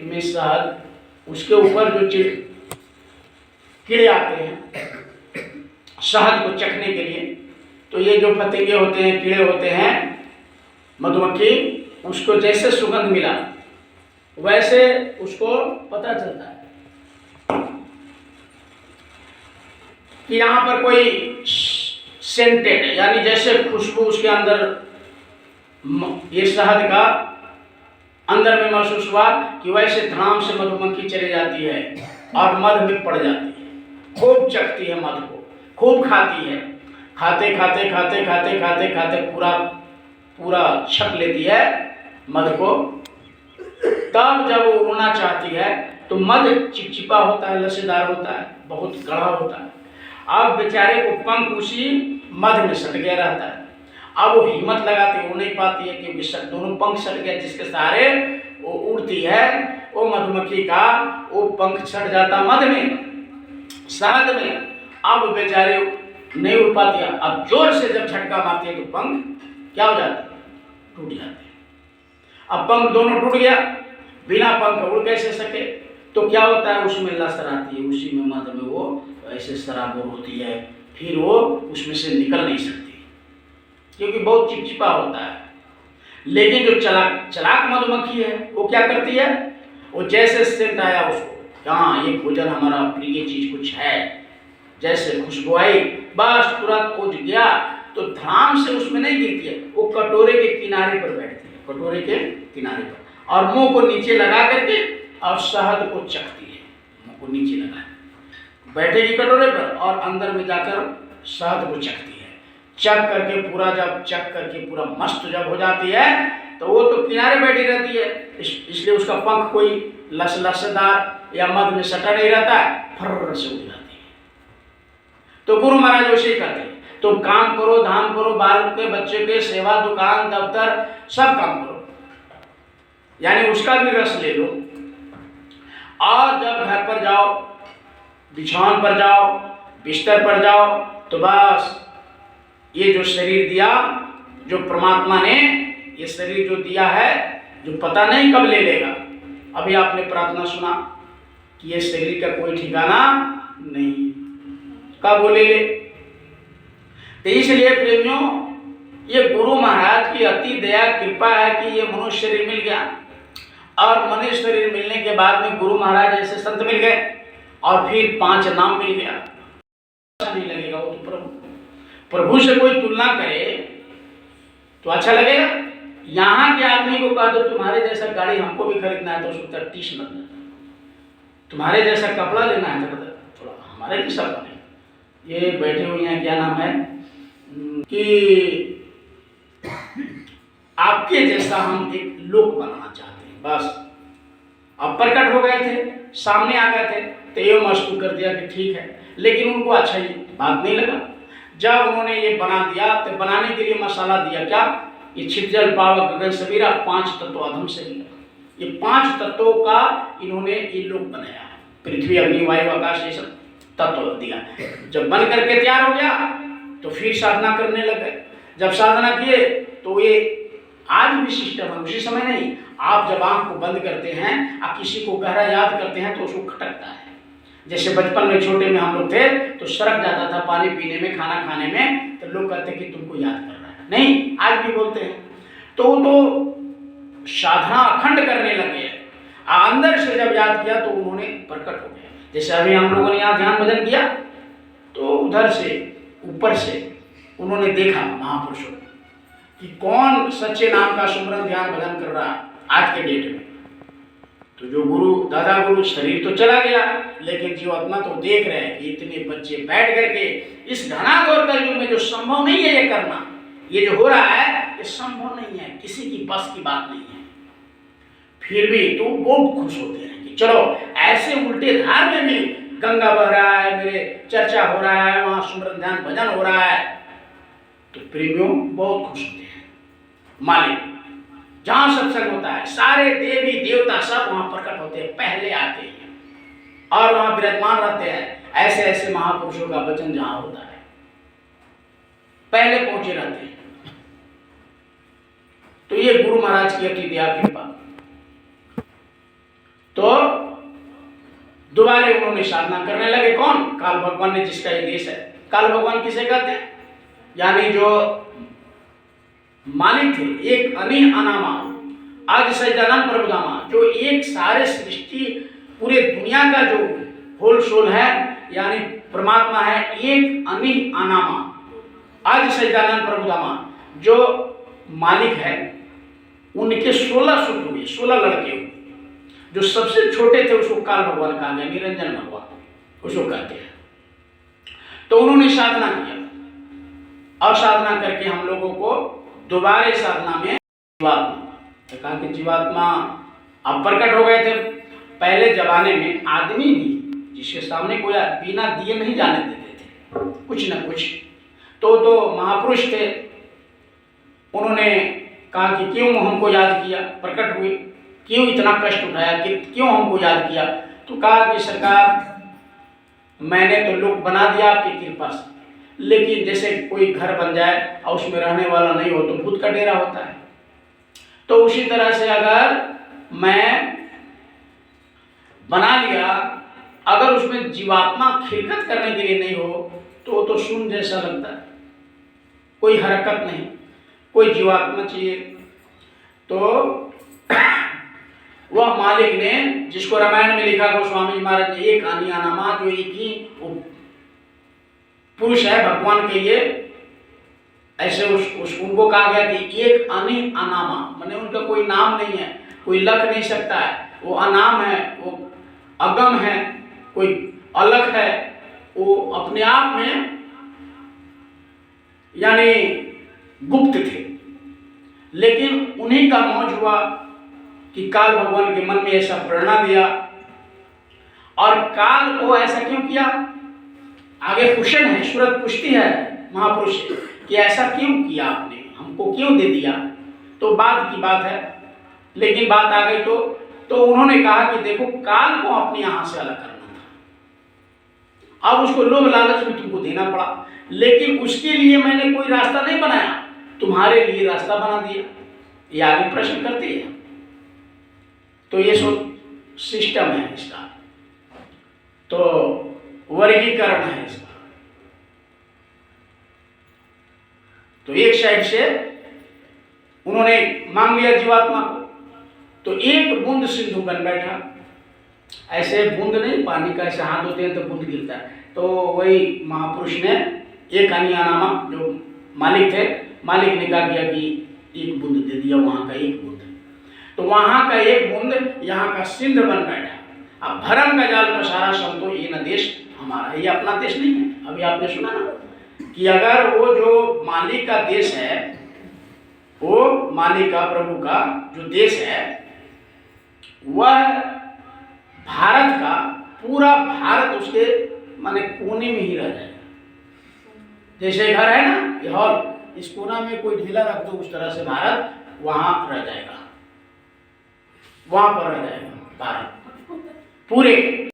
में शहद, उसके ऊपर जो कीड़े आते हैं शहद को चखने के लिए, तो ये जो फतिंगे होते हैं, कीड़े होते हैं, मधुमक्खी, उसको जैसे सुगंध मिला वैसे उसको पता चलता है कि यहाँ पर कोई सेंटेड, यानी जैसे खुशबू उसके अंदर, ये शहद का अंदर में महसूस हुआ कि वैसे धड़ाम से मधुमक्खी चली जाती है और मध में पड़ जाती है, खूब चखती है मध को, खूब खाती है, खाते खाते खाते खाते खाते खाते पूरा पूरा छक लेती है मध को। तब जब वो उड़ना चाहती है तो मध चिपचिपा होता है, लसेदार होता है, बहुत गाढ़ा होता है। अब बेचारे को पंख उसी मध में सट गया रहता है। अब वो हिम्मत लगाती उड़ नहीं पाती है क्योंकि दोनों पंख सट गए, जिसके सहारे वो उड़ती है, वो मधुमक्खी का वो पंख सट जाता मध में, शहद में। अब बेचारे नहीं उड़ पाती है। अब जोर से जब झटका मारती है तो पंख क्या हो जाते हैं, टूट जाते हैं। अब पंख दोनों टूट गया, बिना पंख उड़ कैसे सके? तो क्या होता है, उसमें लसर आती है, उसी में मध में वो ऐसे सराबोर होती है, फिर वो उसमें से निकल नहीं सकती क्योंकि बहुत चिपचिपा होता है। लेकिन जो चलाक मधुमक्खी है वो क्या करती है, वो जैसे सेंट आया उसको, हाँ ये भोजन हमारा प्रिय चीज कुछ है, जैसे खुशबू आई बस तुरंत उठ गया, तो धड़ाम से उसमें नहीं गिरती है, वो कटोरे के किनारे पर बैठती है, कटोरे के किनारे पर, और मुंह को नीचे लगा करके और शहद को चखती है, मुंह को नीचे लगा बैठेगी कटोरे पर और अंदर में जाकर शहद को चखती है। चख करके पूरा, जब चख करके पूरा मस्त जब हो जाती है तो वो तो किनारे बैठी रहती है, इसलिए उसका पंख कोई लसदार या मध में सटा नहीं रहता है, फर्र से उड़ जाती है। तो गुरु महाराज उसे कहते हैं, तुम काम करो, धाम करो, बाल के बच्चे के सेवा, दुकान, दफ्तर, सब काम करो, यानी उसका भी रस ले लो। और जब घर पर जाओ, बिछावन पर जाओ, बिस्तर पर जाओ, तो बस ये जो शरीर दिया, जो परमात्मा ने ये शरीर जो दिया है, जो पता नहीं कब ले लेगा। अभी आपने प्रार्थना सुना कि ये शरीर का कोई ठिकाना नहीं, कब वो ले ले। तो इसलिए प्रेमियों, ये गुरु महाराज की अति दया कृपा है कि ये मनुष्य शरीर मिल गया, और मनुष्य शरीर मिलने के बाद में गुरु महाराज ऐसे संत मिल गए, और फिर 5 नाम मिल गया। अच्छा नहीं लगेगा, वो तो प्रभु से कोई तुलना करे तो अच्छा लगेगा। यहाँ के आदमी को कहा दो तुम्हारे जैसा गाड़ी हमको भी खरीदना है तो उसको 30 मत देना, तुम्हारे जैसा कपड़ा लेना है तो थोड़ा हमारे जैसा बने। ये बैठे हुए हैं, क्या नाम है, कि आपके जैसा हम एक लोक बनाना चाहते हैं, बस। अब प्रकट हो गए थे, सामने आ गए थे, तो ये मस्तू कर दिया कि ठीक है, लेकिन उनको अच्छा ही बात नहीं लगा। जब उन्होंने ये बना दिया तो बनाने के लिए मसाला दिया क्या, ये छिपजल पावक गगन सबीरा 5 तत्व अधम से मिला। ये 5 तत्वों का इन्होंने ये लोक बनाया, पृथ्वी अग्नि वायु आकाश ये सब तत्व दिया। जब बन करके तैयार हो गया तो फिर साधना करने लगे। जब साधना किए तो ये आज भी सिस्टम है, उसी समय नहीं, आप जब आंख को बंद करते हैं और किसी को गहरा याद करते हैं तो उसको खटकता है। जैसे बचपन में छोटे में हम लोग थे तो सरक जाता था पानी पीने में, खाना खाने में, तो लोग कहते कि तुमको याद कर रहा है, नहीं आज भी बोलते हैं। तो साधना अखंड करने लगे, अंदर से जब याद किया तो उन्होंने प्रकट हो गया। जैसे अभी हम लोगों ने यहाँ ध्यान भजन किया तो उधर से ऊपर से उन्होंने देखा महापुरुषों कि कौन सच्चे नाम का सुमरन ध्यान भजन कर रहा है आज के डेट में। तो जो गुरु दादा गुरु शरीर तो चला गया, लेकिन जीवात्मा तो देख रहे हैं कि इतने बच्चे बैठ करके इस घनाघोर कलयुग में जो संभव नहीं है ये करना, ये जो हो रहा है ये संभव नहीं है, किसी की बस की बात नहीं है। फिर भी तो बहुत खुश होते हैं कि चलो ऐसे उल्टे धार में भी गंगा बह रहा है, मेरे चर्चा हो रहा है, वहां सुमरन ध्यान भजन हो रहा है, तो प्रेमियों बहुत खुश होते हैं। मालिक जहां सत्संग होता है सारे देवी देवता सब वहां प्रकट होते हैं, पहले आते हैं और वहां विराजमान रहते हैं। ऐसे ऐसे महापुरुषों का वचन जहां होता है पहले पहुंचे रहते हैं। तो ये गुरु महाराज की अति दया कृपा। दोबारा उन्होंने साधना करने लगे। कौन? काल भगवान ने, जिसका ये देश है। काल भगवान किसे कहते हैं? यानी जो मालिक थे, एक अनिह अनामा, आज सच्चिदानंद प्रभु धामा, जो एक सारे सृष्टि पूरे दुनिया का जो होल सोल है, यानी परमात्मा है, एक अनिह अनामा, आज सच्चिदानंद प्रभु धामा, जो मालिक है, उनके 16 सुत हुए, 16 लड़के हुए। जो सबसे छोटे थे उसको काल भगवान कहा गया, निरंजन भगवान उसको कहते हैं। तो उन्होंने साधना किया और साधना करके हम लोगों को दोबारा साधना में जीवात्मा, कहा कि जीवात्मा अब प्रकट हो गए थे। पहले जमाने में आदमी भी जिसके सामने कोई बिना दिए नहीं जाने देते थे, कुछ न कुछ। तो महापुरुष थे, उन्होंने कहा कि क्यों हमको याद किया, प्रकट हुए, क्यों इतना कष्ट उठाया, कि क्यों हमको याद किया। तो कहा कि सरकार, मैंने तो लोग बना दिया आपकी कृपा से, लेकिन जैसे कोई घर बन जाए और उसमें रहने वाला नहीं हो तो भूत का डेरा होता है। तो उसी तरह से अगर मैं बना लिया, अगर उसमें जीवात्मा खिलकत करने के लिए नहीं हो तो वो शून्य जैसा लगता है, कोई हरकत नहीं, कोई जीवात्मा चाहिए। तो वह मालिक ने, जिसको रामायण में लिखा गोस्वामी जी महाराज ने, एक अनिह अनामा, जो एक ही पुरुष है भगवान के लिए, ऐसे उनको कहा गया कि एक अनिह अनामा, माने उनका कोई नाम नहीं है, कोई लख नहीं सकता है, वो अनाम है, वो अगम है, कोई अलग है, वो अपने आप में यानी गुप्त थे। लेकिन उन्हीं का मौज हुआ कि काल भगवान के मन में ऐसा प्रेरणा दिया। और काल को ऐसा क्यों किया, आगे क्वेश्चन है, सूरत पूछती है महापुरुष कि ऐसा क्यों किया आपने, हमको क्यों दे दिया। तो बाद की बात है, लेकिन बात आ गई तो उन्होंने कहा कि देखो, काल को अपने यहां से अलग करना था, अब उसको लोभ लालच में तुमको देना पड़ा, लेकिन उसके लिए मैंने कोई रास्ता नहीं बनाया, तुम्हारे लिए रास्ता बना दिया। ये आगे प्रश्न करती है। तो ये सिस्टम है इसका, तो वर्गीकरण है इसका। तो एक साइड से उन्होंने मांग लिया जीवात्मा को, तो एक बूंद सिंधु बन बैठा। ऐसे बूंद नहीं, पानी का ऐसे हाथ होते हैं तो बूंद गिरता है। तो वही महापुरुष ने एक अनिह अनामा, जो मालिक थे, मालिक ने कहा किया कि एक बूंद दे दिया, वहां का एक बूंद। तो वहां का एक बूंद यहाँ का सिंध बन बैठा। अब भरम का जाल पसारा संतो, ये न देश हमारा, ये अपना देश नहीं है। अभी आपने सुना ना कि अगर वो जो मालिक का देश है, वो मालिक का, प्रभु का जो देश है, वह भारत का पूरा भारत उसके माने कोने में ही रह जाएगा। जैसे घर है ना, ये हॉल, इस कोना में कोई ढीला रख दो, उस तरह से भारत वहां रह जाएगा, वहां पर रह जाएगा भारत पूरे।